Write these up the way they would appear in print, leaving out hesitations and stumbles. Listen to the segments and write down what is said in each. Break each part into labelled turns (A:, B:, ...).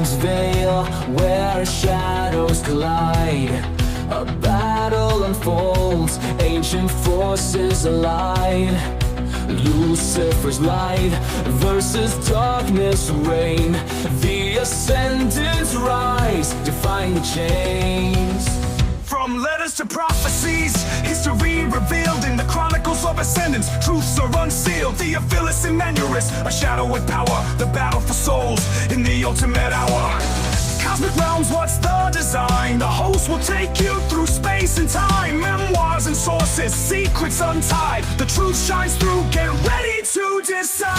A: time's veil where shadows collide. A battle unfolds, ancient forces align. Lucifer's light versus darkness reign. The Ascendants rise, defying the chains.
B: From letters to prophecies, history revealed in the Chronicles of Ascendants. Truths are unsealed, the Theophilus and Emmanuel, a shadow with power, the battle for souls in the ultimate hour. Cosmic realms, what's the design? The host will take you through space and time. Memoirs and sources, secrets untied. The truth shines through, get ready to decide.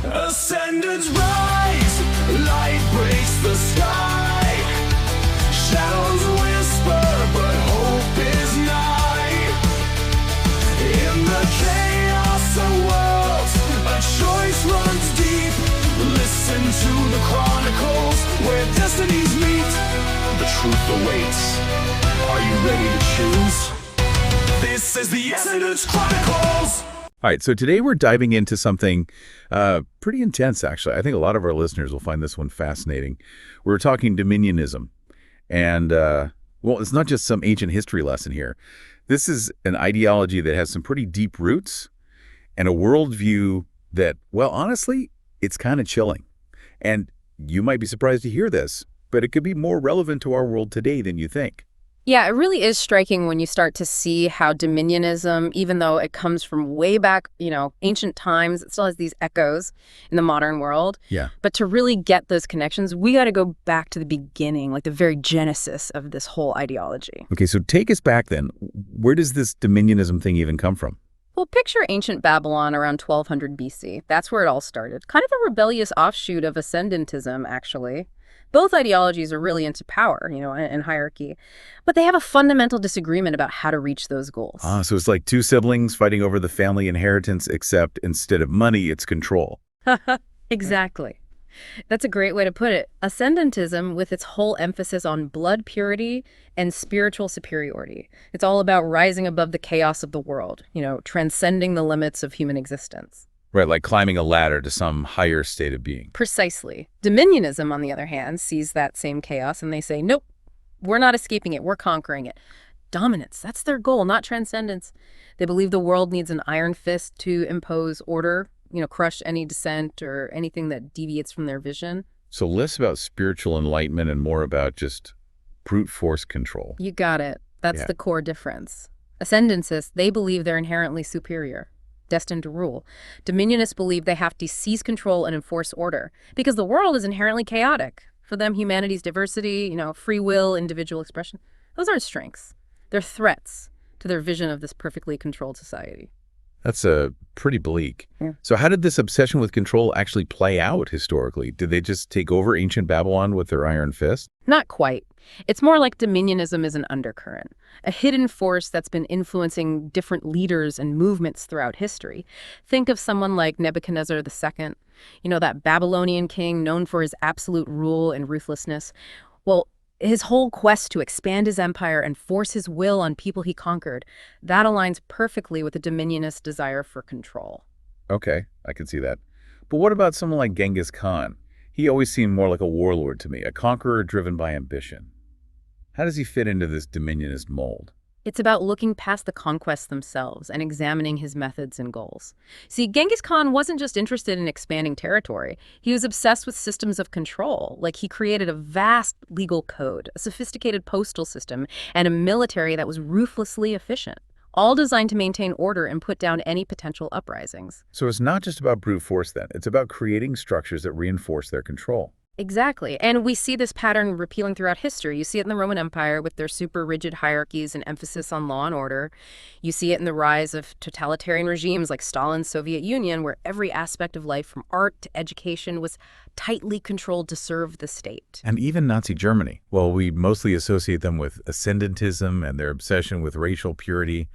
B: Ascendants rise, light breaks the sky. Shadows whisper, but hope is nigh. In the chaos of worlds, a choice runs deep. Listen to the chronicles, where destinies meet. The truth awaits. Are you ready to choose? This is the Ascendants Chronicles.
C: All right, so today we're diving into something pretty intense, actually. I think a lot of our listeners will find this one fascinating. We're talking Dominionism. And, well, it's not just some ancient history lesson here. This is an ideology that has some pretty deep roots and a worldview that, well, honestly, it's kind of chilling. And you might be surprised to hear this, but it could be more relevant to our world today than you think.
D: Yeah, it really is striking when you start to see how Dominionism, even though it comes from way back, ancient times, it still has these echoes in the modern world.
C: Yeah.
D: But to really get those connections, we got to go back to the beginning, like the very genesis of this whole ideology.
C: Okay, so take us back then. Where does this Dominionism thing even come from?
D: Well, picture ancient Babylon around 1200 BC. That's where it all started. Kind of a rebellious offshoot of Ascendantism, actually. Both ideologies are really into power, and hierarchy, but they have a fundamental disagreement about how to reach those goals.
C: So it's like two siblings fighting over the family inheritance, except instead of money, it's control.
D: Exactly. That's a great way to put it. Ascendantism, with its whole emphasis on blood purity and spiritual superiority. It's all about rising above the chaos of the world, transcending the limits of human existence.
C: Right, like climbing a ladder to some higher state of being.
D: Precisely. Dominionism, on the other hand, sees that same chaos and they say, nope, we're not escaping it, we're conquering it. Dominance, that's their goal, not transcendence. They believe the world needs an iron fist to impose order, crush any dissent or anything that deviates from their vision.
C: So less about spiritual enlightenment and more about just brute force control.
D: You got it. That's the core difference. Ascendantists, they believe they're inherently superior, destined to rule. Dominionists believe they have to seize control and enforce order because the world is inherently chaotic. For them, humanity's diversity, free will, individual expression, those aren't strengths. They're threats to their vision of this perfectly controlled society.
C: That's pretty bleak.
D: Yeah.
C: So how did this obsession with control actually play out historically? Did they just take over ancient Babylon with their iron fist?
D: Not quite. It's more like Dominionism is an undercurrent, a hidden force that's been influencing different leaders and movements throughout history. Think of someone like Nebuchadnezzar II, that Babylonian king known for his absolute rule and ruthlessness. Well, his whole quest to expand his empire and force his will on people he conquered, that aligns perfectly with the Dominionist desire for control.
C: Okay, I can see that. But what about someone like Genghis Khan? He always seemed more like a warlord to me, a conqueror driven by ambition. How does he fit into this Dominionist mold?
D: It's about looking past the conquests themselves and examining his methods and goals. See, Genghis Khan wasn't just interested in expanding territory. He was obsessed with systems of control. Like, he created a vast legal code, a sophisticated postal system, and a military that was ruthlessly efficient, all designed to maintain order and put down any potential uprisings.
C: So it's not just about brute force then. It's about creating structures that reinforce their control.
D: Exactly. And we see this pattern repealing throughout history. You see it in the Roman Empire with their super rigid hierarchies and emphasis on law and order. You see it in the rise of totalitarian regimes like Stalin's Soviet Union, where every aspect of life from art to education was tightly controlled to serve the state.
C: And even Nazi Germany. Well, we mostly associate them with Ascendantism and their obsession with racial purity.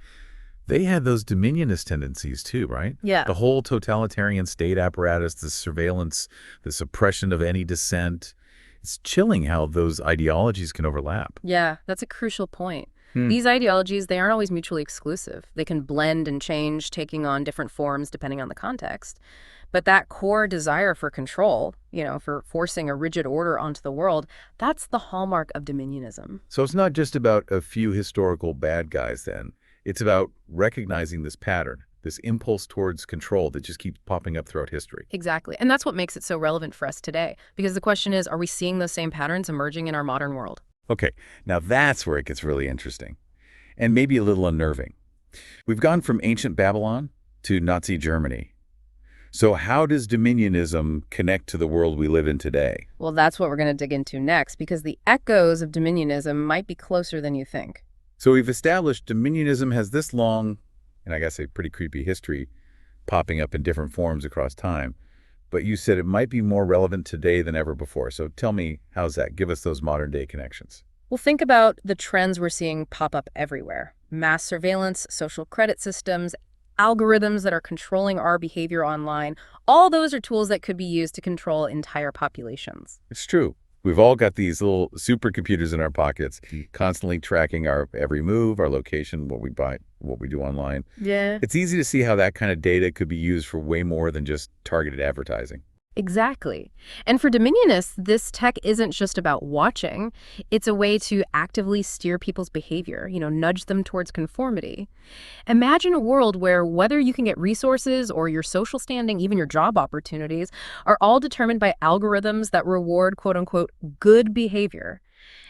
C: They had those dominionist tendencies too, right?
D: Yeah.
C: The whole totalitarian state apparatus, the surveillance, the suppression of any dissent. It's chilling how those ideologies can overlap.
D: Yeah, that's a crucial point. These ideologies, they aren't always mutually exclusive. They can blend and change, taking on different forms depending on the context. But that core desire for control, for forcing a rigid order onto the world, that's the hallmark of dominionism.
C: So it's not just about a few historical bad guys then. It's about recognizing this pattern, this impulse towards control that just keeps popping up throughout history.
D: Exactly. And that's what makes it so relevant for us today. Because the question is, are we seeing those same patterns emerging in our modern world?
C: Okay, now that's where it gets really interesting and maybe a little unnerving. We've gone from ancient Babylon to Nazi Germany. So how does dominionism connect to the world we live in today?
D: Well, that's what we're going to dig into next, because the echoes of dominionism might be closer than you think.
C: So we've established dominionism has this long, and I guess a pretty creepy history, popping up in different forms across time. But you said it might be more relevant today than ever before. So tell me, how's that? Give us those modern day connections.
D: Well, think about the trends we're seeing pop up everywhere. Mass surveillance, social credit systems, algorithms that are controlling our behavior online. All those are tools that could be used to control entire populations.
C: It's true. We've all got these little supercomputers in our pockets, constantly tracking our every move, our location, what we buy, what we do online.
D: Yeah.
C: It's easy to see how that kind of data could be used for way more than just targeted advertising.
D: Exactly. And for dominionists, this tech isn't just about watching. It's a way to actively steer people's behavior, nudge them towards conformity. Imagine a world where whether you can get resources or your social standing, even your job opportunities, are all determined by algorithms that reward, quote unquote, good behavior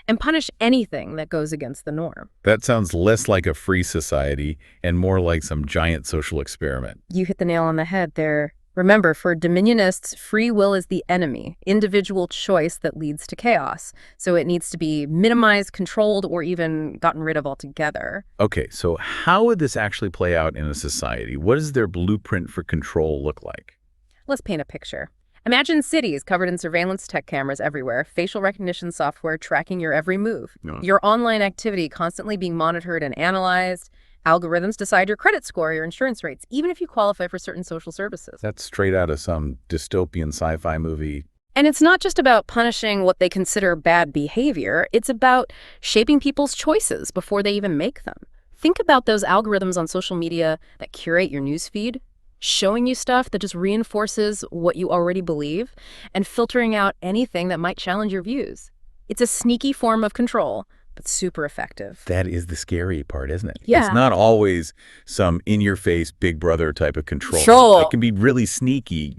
D: and punish anything that goes against the norm.
C: That sounds less like a free society and more like some giant social experiment.
D: You hit the nail on the head there. Remember, for dominionists, free will is the enemy, individual choice that leads to chaos. So it needs to be minimized, controlled, or even gotten rid of altogether.
C: Okay, so how would this actually play out in a society? What does their blueprint for control look like?
D: Let's paint a picture. Imagine cities covered in surveillance tech cameras everywhere, facial recognition software tracking your every move, your online activity constantly being monitored and analyzed. Algorithms decide your credit score, your insurance rates, even if you qualify for certain social services.
C: That's straight out of some dystopian sci-fi movie.
D: And it's not just about punishing what they consider bad behavior. It's about shaping people's choices before they even make them. Think about those algorithms on social media that curate your newsfeed, showing you stuff that just reinforces what you already believe, and filtering out anything that might challenge your views. It's a sneaky form of control, but super effective.
C: That is the scary part, isn't it?
D: Yeah.
C: It's not always some in-your-face Big Brother type of control.
D: Sure.
C: It can be really sneaky,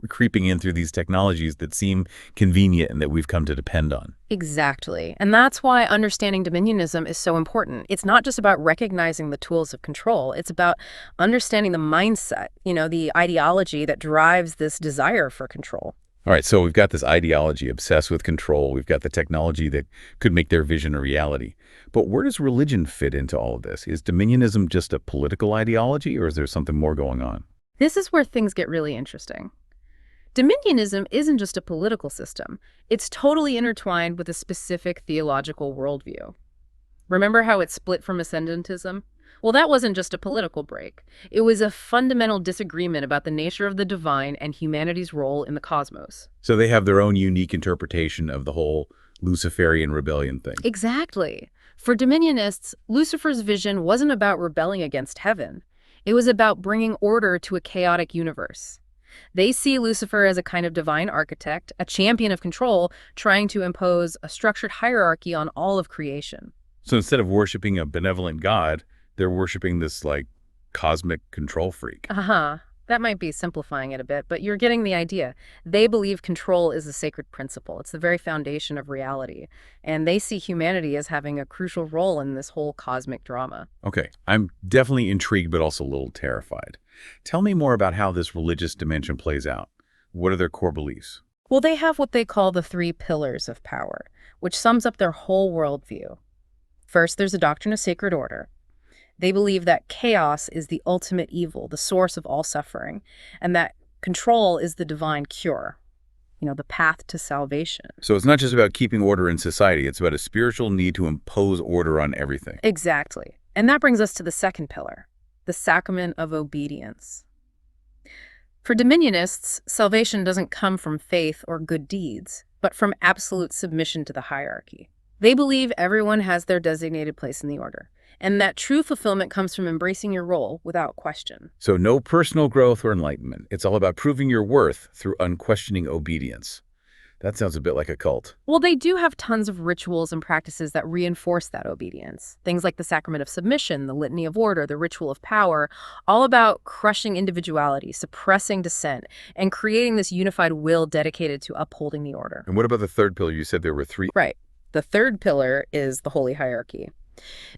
C: creeping in through these technologies that seem convenient and that we've come to depend on.
D: Exactly. And that's why understanding dominionism is so important. It's not just about recognizing the tools of control. It's about understanding the mindset, the ideology that drives this desire for control.
C: All right, so we've got this ideology obsessed with control. We've got the technology that could make their vision a reality. But where does religion fit into all of this? Is dominionism just a political ideology, or is there something more going on?
D: This is where things get really interesting. Dominionism isn't just a political system. It's totally intertwined with a specific theological worldview. Remember how it split from Ascendantism? Well, that wasn't just a political break. It was a fundamental disagreement about the nature of the divine and humanity's role in the cosmos.
C: So they have their own unique interpretation of the whole Luciferian rebellion thing.
D: Exactly. For dominionists, Lucifer's vision wasn't about rebelling against heaven. It was about bringing order to a chaotic universe. They see Lucifer as a kind of divine architect, a champion of control, trying to impose a structured hierarchy on all of creation.
C: So instead of worshiping a benevolent god, they're worshiping this, cosmic control freak.
D: That might be simplifying it a bit, but you're getting the idea. They believe control is a sacred principle. It's the very foundation of reality. And they see humanity as having a crucial role in this whole cosmic drama.
C: Okay, I'm definitely intrigued, but also a little terrified. Tell me more about how this religious dimension plays out. What are their core beliefs?
D: Well, they have what they call the 3 pillars of power, which sums up their whole worldview. First, there's a doctrine of sacred order. They believe that chaos is the ultimate evil, the source of all suffering, and that control is the divine cure, the path to salvation.
C: So it's not just about keeping order in society. It's about a spiritual need to impose order on everything.
D: Exactly. And that brings us to the second pillar, the sacrament of obedience. For dominionists, salvation doesn't come from faith or good deeds, but from absolute submission to the hierarchy. They believe everyone has their designated place in the order, and that true fulfillment comes from embracing your role without question.
C: So no personal growth or enlightenment. It's all about proving your worth through unquestioning obedience. That sounds a bit like a cult.
D: Well, they do have tons of rituals and practices that reinforce that obedience. Things like the sacrament of submission, the litany of order, the ritual of power, all about crushing individuality, suppressing dissent, and creating this unified will dedicated to upholding the order.
C: And what about the third pillar? You said there were three.
D: Right. The third pillar is the holy hierarchy.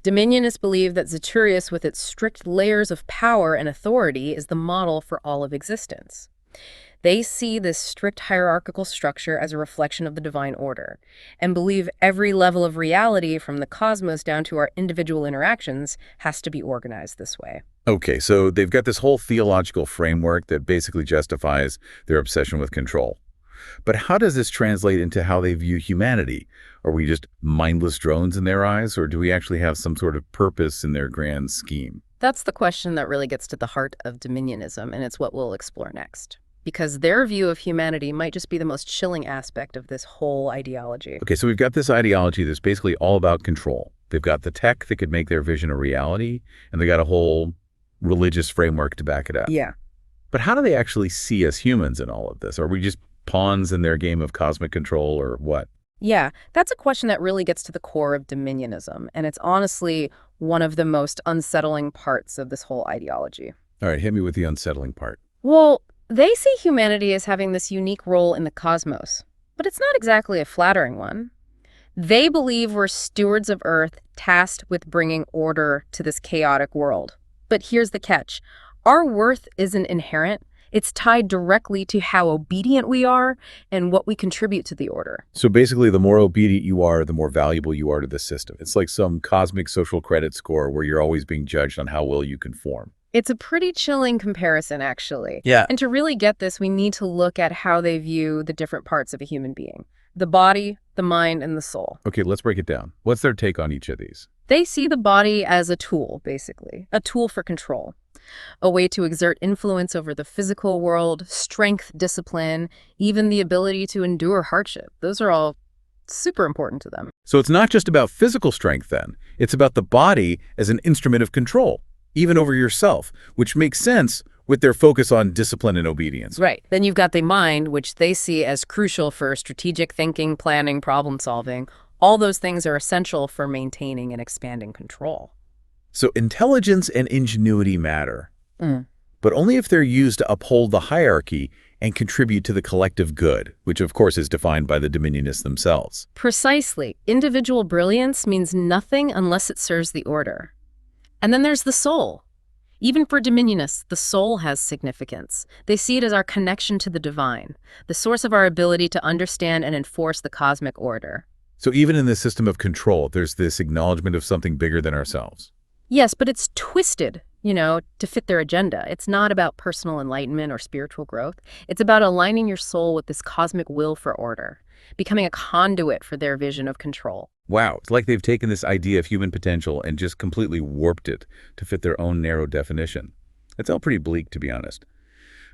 D: Dominionists believe that Ziturius, with its strict layers of power and authority, is the model for all of existence. They see this strict hierarchical structure as a reflection of the divine order, and believe every level of reality, from the cosmos down to our individual interactions, has to be organized this way.
C: Okay, so they've got this whole theological framework that basically justifies their obsession with control. But how does this translate into how they view humanity? Are we just mindless drones in their eyes, or do we actually have some sort of purpose in their grand scheme?
D: That's the question that really gets to the heart of Dominionism, and it's what we'll explore next. Because their view of humanity might just be the most chilling aspect of this whole ideology.
C: Okay, so we've got this ideology that's basically all about control. They've got the tech that could make their vision a reality, and they got a whole religious framework to back it up.
D: Yeah.
C: But how do they actually see us humans in all of this? Are we just pawns in their game of cosmic control, or what?
D: Yeah, that's a question that really gets to the core of Dominionism, and it's honestly one of the most unsettling parts of this whole ideology.
C: All right, hit me with the unsettling part.
D: Well, they see humanity as having this unique role in the cosmos, but it's not exactly a flattering one. They believe we're stewards of Earth, tasked with bringing order to this chaotic world. But here's the catch. Our worth isn't inherent. It's tied directly to how obedient we are and what we contribute to the order.
C: So basically, the more obedient you are, the more valuable you are to the system. It's like some cosmic social credit score where you're always being judged on how well you conform.
D: It's a pretty chilling comparison, actually.
C: Yeah.
D: And to really get this, we need to look at how they view the different parts of a human being. The body, the mind, and the soul.
C: Okay, let's break it down. What's their take on each of these?
D: They see the body as a tool, basically. A tool for control. A way to exert influence over the physical world, strength, discipline, even the ability to endure hardship. Those are all super important to them.
C: So it's not just about physical strength then. It's about the body as an instrument of control, even over yourself, which makes sense with their focus on discipline and obedience.
D: Right. Then you've got the mind, which they see as crucial for strategic thinking, planning, problem solving. All those things are essential for maintaining and expanding control.
C: So intelligence and ingenuity matter, but only if they're used to uphold the hierarchy and contribute to the collective good, which of course is defined by the Dominionists themselves.
D: Precisely. Individual brilliance means nothing unless it serves the order. And then there's the soul. Even for Dominionists, the soul has significance. They see it as our connection to the divine, the source of our ability to understand and enforce the cosmic order.
C: So even in this system of control, there's this acknowledgement of something bigger than ourselves.
D: Yes, but it's twisted, to fit their agenda. It's not about personal enlightenment or spiritual growth. It's about aligning your soul with this cosmic will for order, becoming a conduit for their vision of control.
C: Wow, it's like they've taken this idea of human potential and just completely warped it to fit their own narrow definition. It's all pretty bleak, to be honest.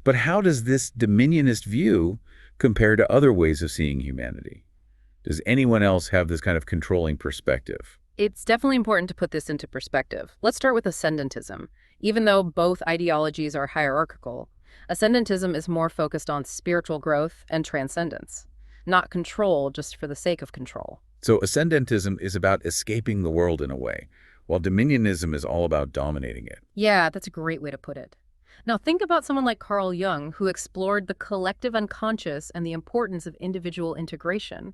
C: But how does this dominionist view compare to other ways of seeing humanity? Does anyone else have this kind of controlling perspective?
D: It's definitely important to put this into perspective. Let's start with Ascendantism. Even though both ideologies are hierarchical, Ascendantism is more focused on spiritual growth and transcendence, not control just for the sake of control.
C: So Ascendantism is about escaping the world in a way, while Dominionism is all about dominating it.
D: Yeah, that's a great way to put it. Now think about someone like Carl Jung, who explored the collective unconscious and the importance of individual integration.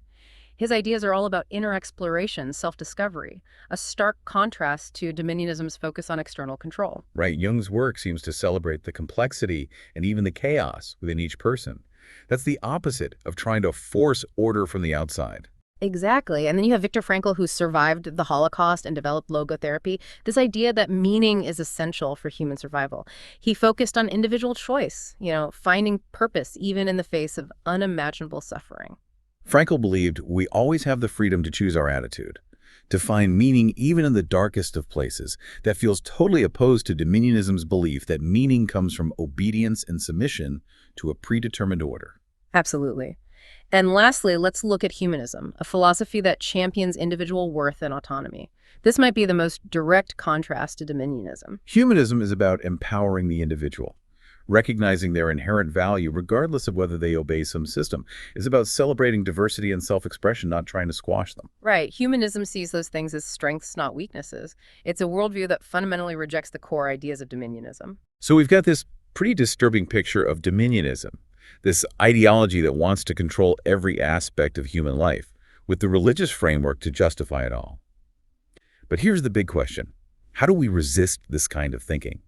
D: His ideas are all about inner exploration, self-discovery, a stark contrast to Dominionism's focus on external control.
C: Right, Jung's work seems to celebrate the complexity and even the chaos within each person. That's the opposite of trying to force order from the outside.
D: Exactly. And then you have Viktor Frankl, who survived the Holocaust and developed logotherapy, this idea that meaning is essential for human survival. He focused on individual choice, finding purpose even in the face of unimaginable suffering.
C: Frankl believed we always have the freedom to choose our attitude, to find meaning even in the darkest of places. That feels totally opposed to Dominionism's belief that meaning comes from obedience and submission to a predetermined order.
D: Absolutely. And lastly, let's look at humanism, a philosophy that champions individual worth and autonomy. This might be the most direct contrast to dominionism.
C: Humanism is about empowering the individual, recognizing their inherent value regardless of whether they obey some system. It's about celebrating diversity and self-expression, not trying to squash them.
D: Right. Humanism sees those things as strengths, not weaknesses. It's a worldview that fundamentally rejects the core ideas of dominionism.
C: So we've got this pretty disturbing picture of dominionism, this ideology that wants to control every aspect of human life, with the religious framework to justify it all. But here's the big question. How do we resist this kind of thinking?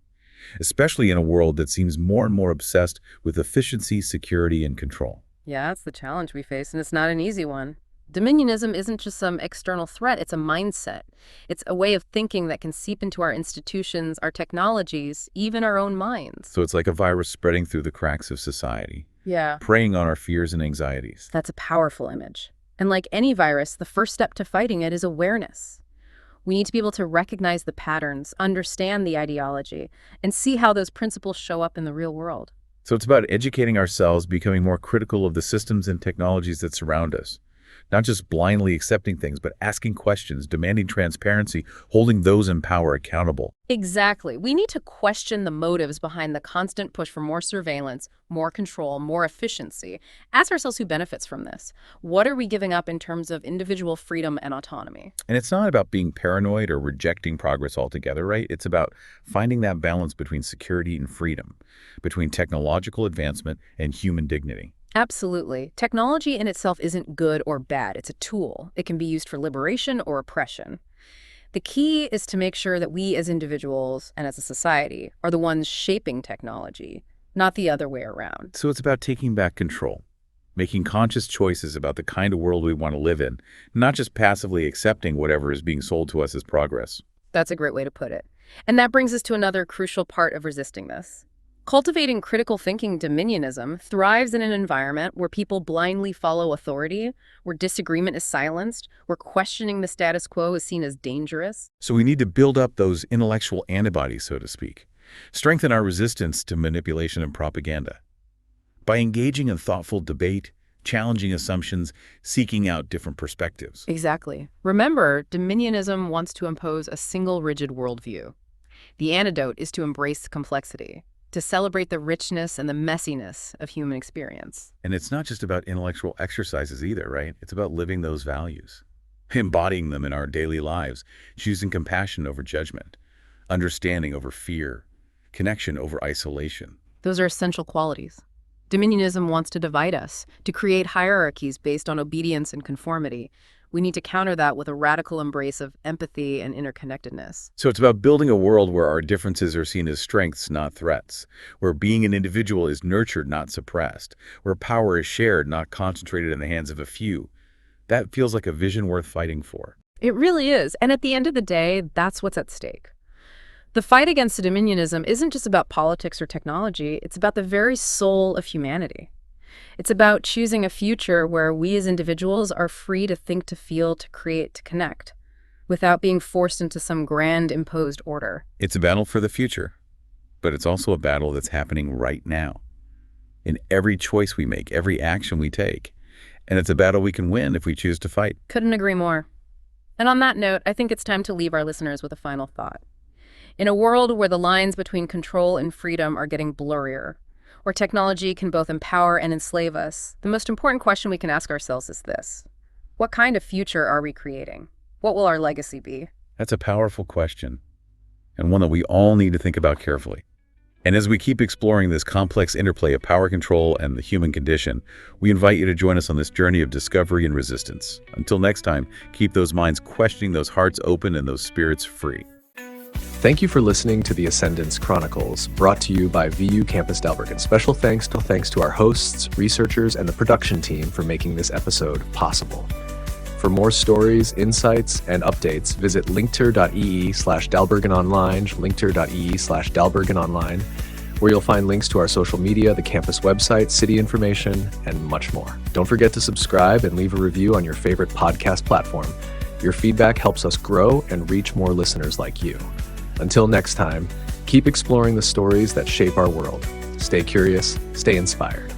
C: Especially in a world that seems more and more obsessed with efficiency, security, and control.
D: Yeah, that's the challenge we face, and it's not an easy one. Dominionism isn't just some external threat, it's a mindset. It's a way of thinking that can seep into our institutions, our technologies, even our own minds.
C: So it's like a virus spreading through the cracks of society,
D: Yeah.
C: preying on our fears and anxieties.
D: That's a powerful image. And like any virus, the first step to fighting it is awareness. We need to be able to recognize the patterns, understand the ideology, and see how those principles show up in the real world.
C: So it's about educating ourselves, becoming more critical of the systems and technologies that surround us. Not just blindly accepting things, but asking questions, demanding transparency, holding those in power accountable.
D: Exactly. We need to question the motives behind the constant push for more surveillance, more control, more efficiency. Ask ourselves who benefits from this. What are we giving up in terms of individual freedom and autonomy?
C: And it's not about being paranoid or rejecting progress altogether, right? It's about finding that balance between security and freedom, between technological advancement and human dignity.
D: Absolutely. Technology in itself isn't good or bad. It's a tool. It can be used for liberation or oppression. The key is to make sure that we as individuals and as a society are the ones shaping technology, not the other way around.
C: So it's about taking back control, making conscious choices about the kind of world we want to live in, not just passively accepting whatever is being sold to us as progress.
D: That's a great way to put it. And that brings us to another crucial part of resisting this. Cultivating critical thinking dominionism thrives in an environment where people blindly follow authority, where disagreement is silenced, where questioning the status quo is seen as dangerous.
C: So we need to build up those intellectual antibodies, so to speak, strengthen our resistance to manipulation and propaganda. By engaging in thoughtful debate, challenging assumptions, seeking out different perspectives.
D: Exactly. Remember, dominionism wants to impose a single rigid worldview. The antidote is to embrace complexity, to celebrate the richness and the messiness of human experience.
C: And it's not just about intellectual exercises either, right? It's about living those values, embodying them in our daily lives, choosing compassion over judgment, understanding over fear, connection over isolation.
D: Those are essential qualities. Dominionism wants to divide us, to create hierarchies based on obedience and conformity. We need to counter that with a radical embrace of empathy and interconnectedness.
C: So it's about building a world where our differences are seen as strengths, not threats, where being an individual is nurtured, not suppressed, where power is shared, not concentrated in the hands of a few. That feels like a vision worth fighting for.
D: It really is. And at the end of the day, that's what's at stake. The fight against dominionism isn't just about politics or technology. It's about the very soul of humanity. It's about choosing a future where we as individuals are free to think, to feel, to create, to connect, without being forced into some grand imposed order.
C: It's a battle for the future, but it's also a battle that's happening right now, in every choice we make, every action we take. And it's a battle we can win if we choose to fight.
D: Couldn't agree more. And on that note, I think it's time to leave our listeners with a final thought. In a world where the lines between control and freedom are getting blurrier, where technology can both empower and enslave us, the most important question we can ask ourselves is this: what kind of future are we creating? What will our legacy be?
C: That's a powerful question, and one that we all need to think about carefully. And as we keep exploring this complex interplay of power control and the human condition, we invite you to join us on this journey of discovery and resistance. Until next time, keep those minds questioning, those hearts open, and those spirits free.
E: Thank you for listening to the Ascendants Chronicles, brought to you by VU Campus Dalbergen. Special thanks to our hosts, researchers, and the production team for making this episode possible. For more stories, insights, and updates, visit linkter.ee/dalbergenonline, linkter.ee/dalbergenonline, where you'll find links to our social media, the campus website, city information, and much more. Don't forget to subscribe and leave a review on your favorite podcast platform. Your feedback helps us grow and reach more listeners like you. Until next time, keep exploring the stories that shape our world. Stay curious, stay inspired.